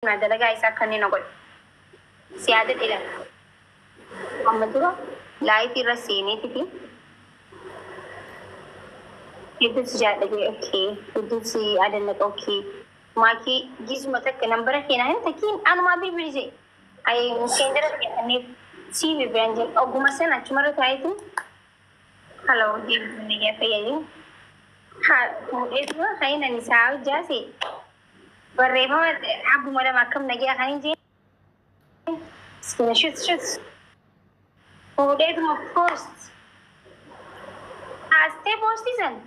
ما دلقا يسكنني نقول سيادة إلى أمدوا لايتي رسيني تكي يدوس جادة أوكي يدوس أدنك أوكي ماكي جسمتك نمبرك هنا هن تكين أنا ما بيجي أي ممكن درك يعني سي بيبرنج أو بمسنا أشمر تايتو هلو دي بنيجي فيني ها إذا هاي نساء جاسي بريمة أبو مرة ما كم نجي هاي جي شوت وديت ما بوست هاستي بوستيزن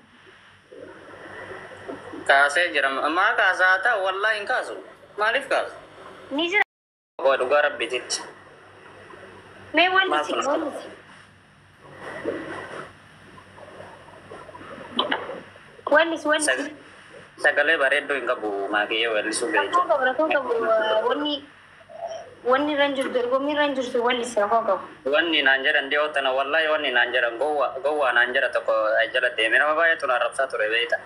كاسة جرام ما كاساتا والله إن كاسو ما ليف كاس نيجي هو دوغارب بيتيت ما ولي Sagale bareedo inga bu Makii wali subee. Wanni ranjur dorgommii ranjurtu walli isa koo wanni nanjara ndio tana wallahi wanni nanjara gowa nanjara tokko ajala deeme nama baay'eetu na rabsaa ture beeyta.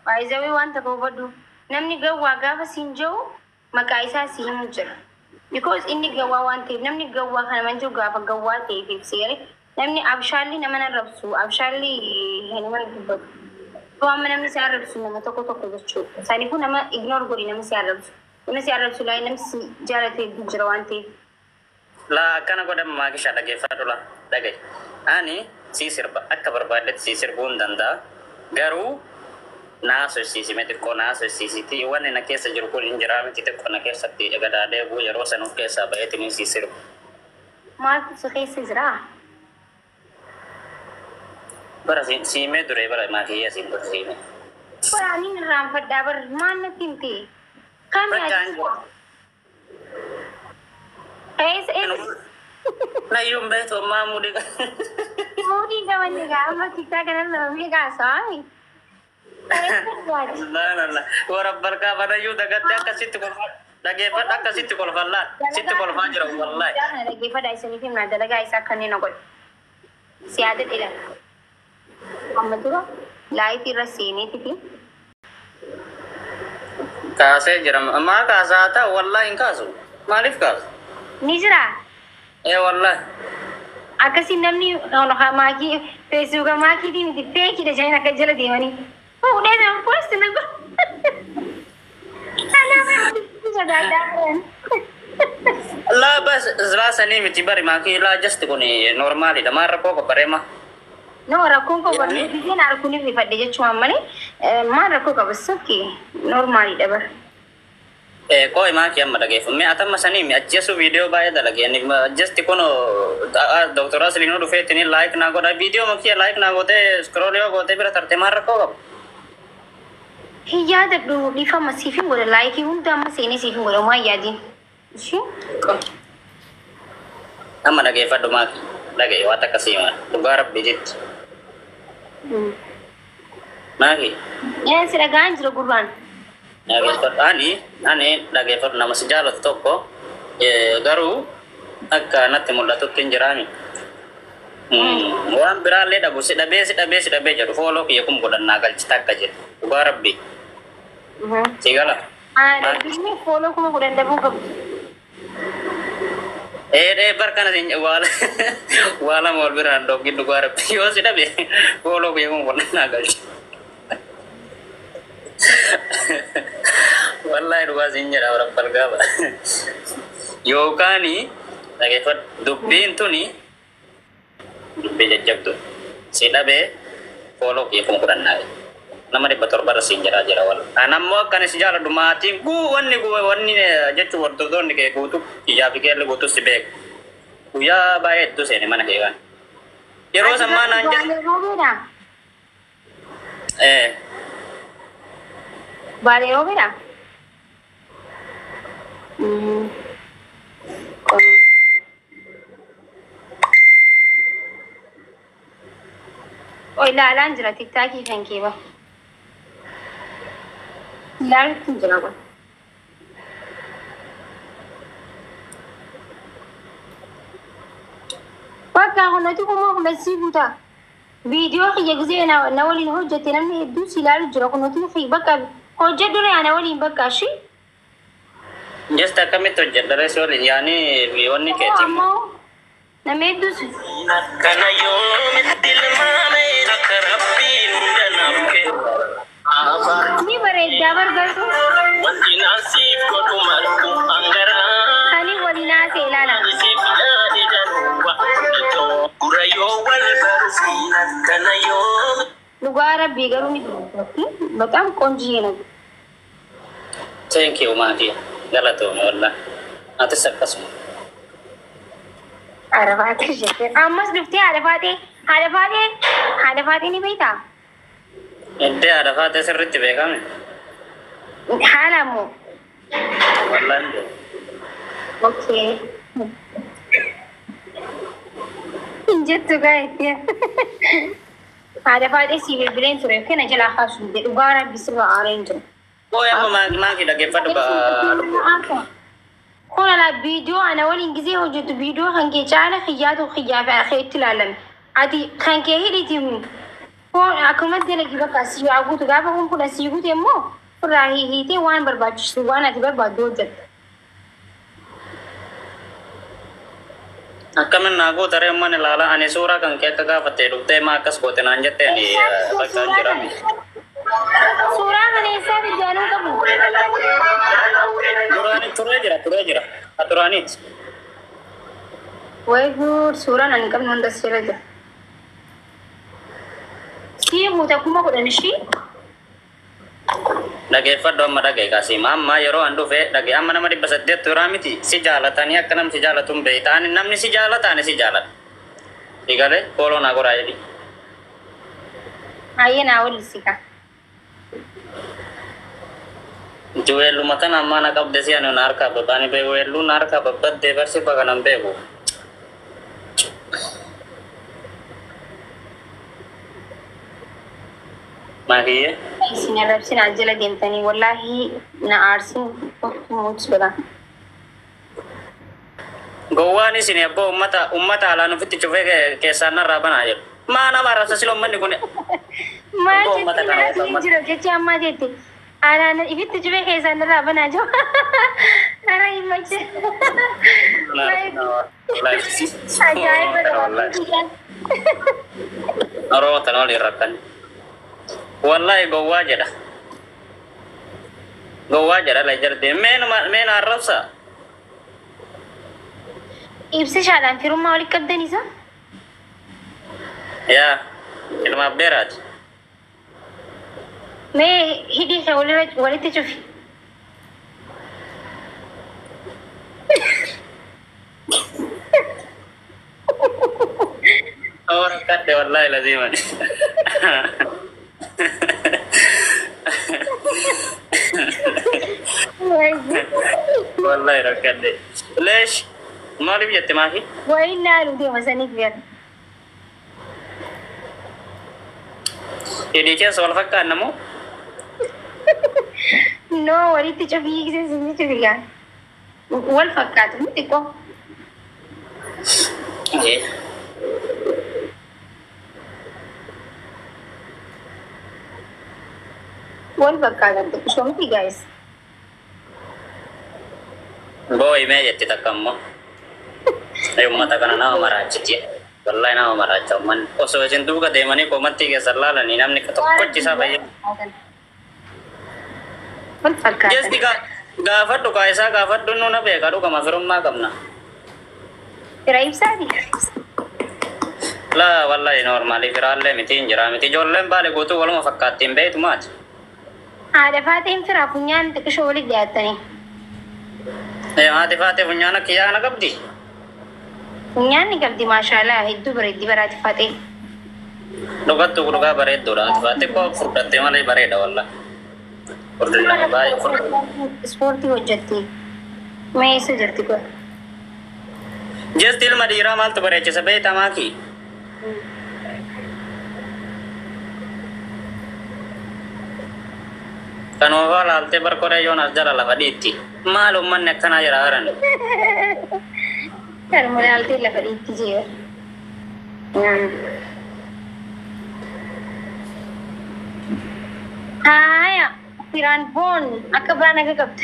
Waayizawi wanta koo baddu namni gawwaa gaafa siin jiru maqaa isaa si himu jira. Because inni gawwaa waan ta'eef namni gawwaa kana manjuu gaafa gawwaa ta'eef ibseere namni abshaalli nama na rabsu abshaalli nama dubbatu. Waan namni si arrabsu nama tokko jechuudha. Saniifuu nama ignore godhi namni si arrabsu. Namni si arrabsu laayii namni si jaalatee jira waan ta'eef. La akkana godhama Maakii dhaggeeffadhu la dhagaye. Ani sii sirba akka barbaadetti sii sirbuu hin danda'a. Garuu naasofsiisime xiqqoo naasofsiisiti wanni na keessa jiru kun hin jiraa miti xiqqoo na keessatti gadaadhee buu yeroo sanuuf keessaa ba'eetini sii sirbu. Maaltu si keessa jiraa? Bara siimee duree bara Maakii asiin dura siimee. Waraaniin irraan fadhaa bar maal natti himte? Kami achi? Na yung beto mamudi ka. Mudi naman niya, makita ka na naman may kasabi. La. Wara barka pada yung dagat yan kasi tukulfan. Nag-ipat ang kasi tukulfan lang. Si tukulfan jira wallahi. Nag-ipat ay sanifim na dalaga isa kanina ko. Siyadat ilan. Amadura, laiti rasini tiki. Kaase jira ma kaasata wallahi in kaasu. Maalif kaasu? Ni jira. Wallahi. Akkasi namni ono Makii Facebooka Makii di fake da jayna ka jala demani. Oh, udah na post na ko. Ana ma jaga Allah bas zra sani miti bari Makii la just kuni normali da marra ko barema. No rakun ko bari biji na rakuni fi fadde jechu amane marra ko ka basaki normali da bar. Koi Makii amma dhaggeeffamme atamma sanii mi ajjeesu viidiyoo baay'ee dalage ani just kono Dr. Aslin nu dhufeetini like na godha viidiyoo Makii like na godhe scroll yoo godhe bira tarte maal rakkoo qabu. Hiyyaa dadhu dhiifama siifin godha like hunda amma seenee siifin godha maa yaadiin. Ishee amma dhaggeeffadhu Makii dhagaye waan akkasii maal dhugaa rabbi jetti. Makii. Si dhagaan jira gurbaan. Ani dhaggeeffadhu nama si jaalatu tokko garuu akka natti mul'atutti hin jiraami. Waan biraallee dhabu si dhabee jedhu fooloo kiyya kun godhannaa galchita akka jedhu dhugaa rabbi. Si gala. Dhabbisni fooloo kuma godhan dhabuu qabu. Barkana sin wala wal biraan dhoggin dhugaa rabbi yoo si dhabe fooloo kiyya kun godhannaa galchita. Wallahi dhugaa sin jedha rabbal gaaba. Yookaani dhaggeeffadhu dubbiin tuni dubbii jajjabdu si dhabee fooloo kiyya kun godhannaa nama 700 siin jira wal anammoo akkana si jaaladhu maatiin wanni jechuun hordoftoonni kee guutu kiyyaa fi keelli guutu si beeku guyyaa baay'eetu seene mana kee waan yeroo sammaa naan jedhe Vale, Robera. Oi, la Angela, TikTok kan ke ba. La tun jira ba. Baka honati kuma kuma sibuta. Video ke gize na wali hujjati namni dusi la jira honati fi baka hojja dure ana wali baka shi. Just kami to jadda resol yani wonni keti. Namedus. Kana yo mitil mane nakarabbi ndanamke. Ni bare dabar gasu. Wati nasib ko tumarku angara. Kani wali na se lala. Kurayo wal barsina kana yo. Lugara bigaru mi. Batam konji na. Thank you Makii. Galato wallah. Ate sakkasu. Arafat jete. Amas dufte Arafat ni beita. Ente Arafat sirritti bekame. Halamu. Wallah. Okay. Injettu gaite. Arafat si bilen sure kena jala khasu de ugara bisra orange. Boy amma Makii dhaggeeffadhu كون على فيديو أنا أول إنجزي وجدت فيديو خنكي جانا خيات وخيافة أخيت العالم عادي خنكي هي تيمو كون أكمل تلاقي بقى سيو أقول تجابه هم كنا سيو تيمو فراهي هي تي وان بربادش وان أتبع بعدو جد Akkaman nagu tare man lala ani sura kan kya kaga fate rukte ma kas kote nanjate ni bakal jirami sura kane isa vidyanu kamu turajira aturani Wai gur sura nan kam non dasira ja si muta kuma ko danishi dhaggeeffadhu amma dhagee kasi amma yeroo andu fe dhagee amma nama dhibba saddeet turamiti si jaalatani akkanam si jaalatum beeytaani namni si jaalataani si jaalat digale kooloo naa goraa jedhi ayena wal sika juweellu matan amma na qabde si anu naar ka babani be weellu naar ka babadde barsi paganam beeku Makii Sinarab sinajala dentani wallahi na arsin muts bada gowani sini abbo ummata ala nu fitti chufe ke sana rabana ayo mana mara sasilo manni kone ma jiro ke chamma dete ara na ifitti chufe ke sana rabana jo ara imache ajay bada aro tanol irakan wallahi gowa jada lajar de men arrabsa ibse shalan firum malik kabdani sa ya ilma berat me hidi se walite chufi और कटे wallahi laziman wallahi rakade lesh mali biyate Makii wai naru de masani kiyar ini ke soal fakka namo no walite chufi se sini chufi ya wal fakkat mutiko okay wal fakkat show me guys boy me jette takammo ayo mata kana na marachiti wallahi na maracha man oso jendu ka de mani ko matti ke sallala ni namni ka to kochi sa baye wal fakkat yes diga gafaddu ka isa gafaddu no na be ka do kama firum ma kamna raib sadi la wallahi normali firalle miti injira miti jollem bale gotu walma fakkatin be tumat ada fatin fira punyan te sholi diatani hadi fate punyana kiya na kabdi punyan ni kabdi mashallah hiddu barati fatin dogattu kuruga bare dura fate ko furdatte male bare da walla ordinary bay sporti hojjatti मैं इसे जल्दी को just til madira mal to bare chesa be tamaki kanova lalte bar kore yo nazara la vaditi malum man nekana jara aran कर मुझे आलती लकड़ी कीजिए हाँ या फिरान फोन अकबरा नगे कब